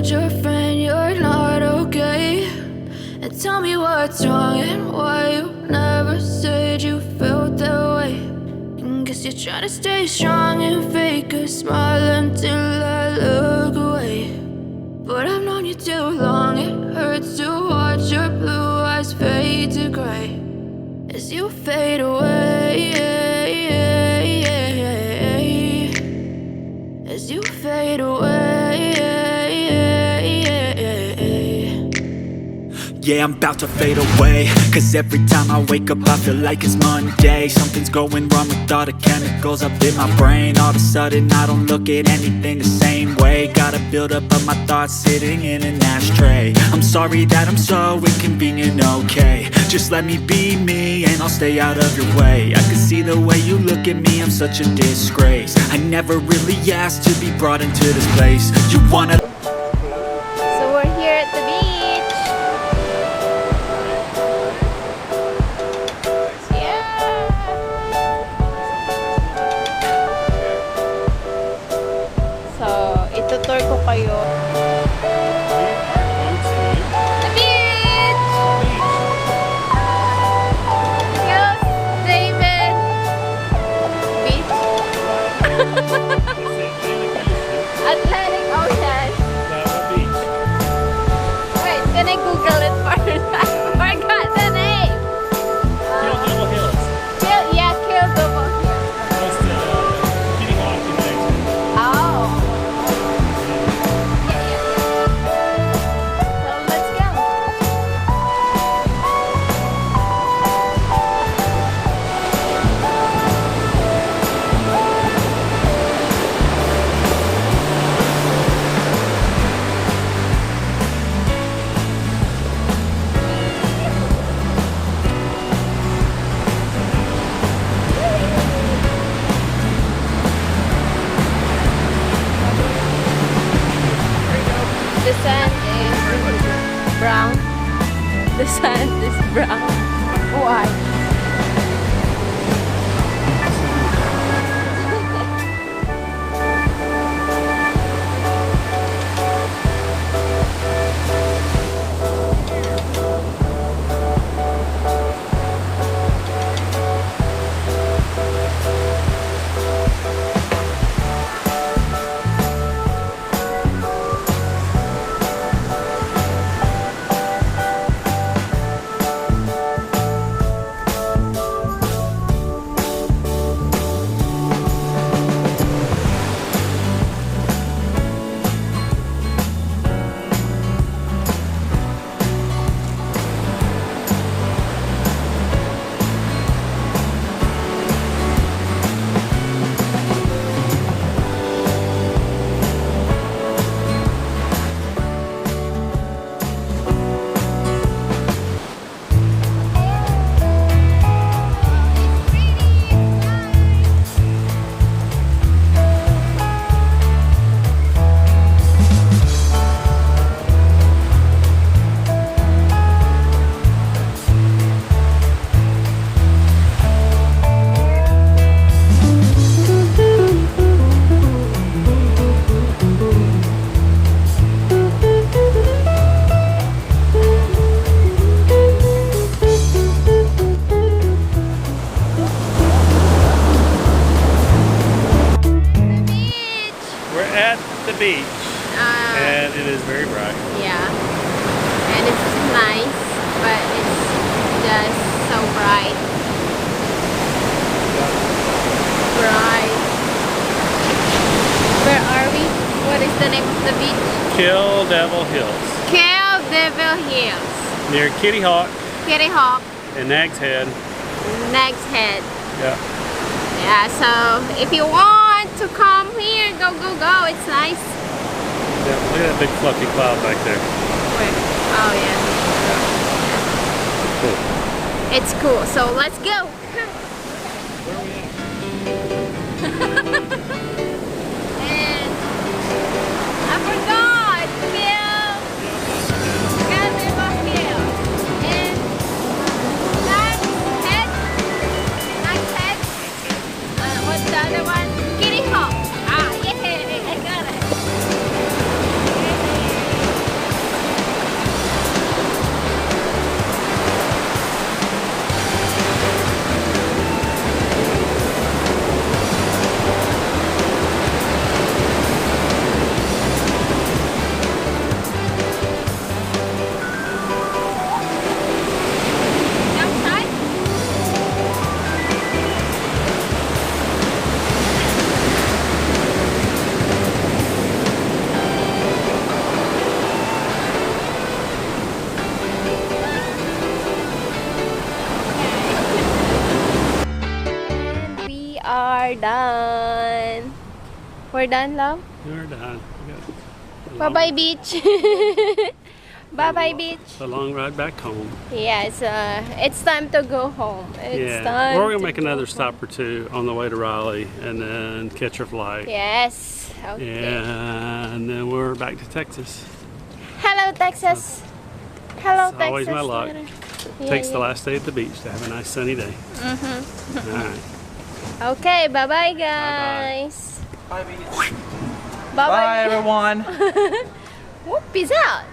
told your friend you're not okay? And tell me what's wrong and why you never said you felt that way. And guess you're trying to stay strong and fake a smile until I look away. But I've known you too long, it hurts to watch your blue eyes fade to gray as you fade away, as you fade away. Yeah, I'm about to fade away, cause every time I wake up I feel like it's Monday. Something's going wrong with all the chemicals up in my brain. All of a sudden I don't look at anything the same way. Gotta build up of my thoughts sitting in an ashtray. I'm sorry that I'm so inconvenient, okay? Just let me be me and I'll stay out of your way. I can see the way you look at me, I'm such a disgrace. I never really asked to be brought into this place. You wanna... So we're here at the beach. Itutur ko kayo. The beach! Yes, David! Beach? Atlantic Ocean. Wait, can I Google it first? I forgot the name. Kill Double Hills. Kill Double Hills. Close to Kitty Hawk in Mexico. Oh. The sand is brown. The sand is brown. Why? The beach, and it is very bright. Yeah, and it's nice, but it's just so bright. Where are we? What is the name of the beach? Kill Devil Hills. Kill Devil Hills. Near Kitty Hawk. Kitty Hawk. And Nag's Head. Nag's Head. Yeah. Yeah, so if you want to come here, go, go, go. It's nice. Yeah, look at that big fluffy cloud back there. Where? Oh, yeah. Cool. It's cool. So let's go. And I forgot. Kill Devil Hill. And Nag's Head. What's the other one? Kitty Hawk. Ah, yeah, I got it. We're done, love? We're done. Bye-bye, beach. Bye-bye, beach. A long ride back home. Yes, it's time to go home. It's time We're going to make go another home. stop or two on the way to Raleigh and then catch our flight. Yes. Okay. And then we're back to Texas. Hello, Texas. Hello, It's Texas. always my luck. Yeah, Takes the yeah. last day at the beach to have a nice sunny day. All right. Okay, bye-bye, guys. Bye, beach. Bye-bye. Bye, everyone. Whoop, peace out.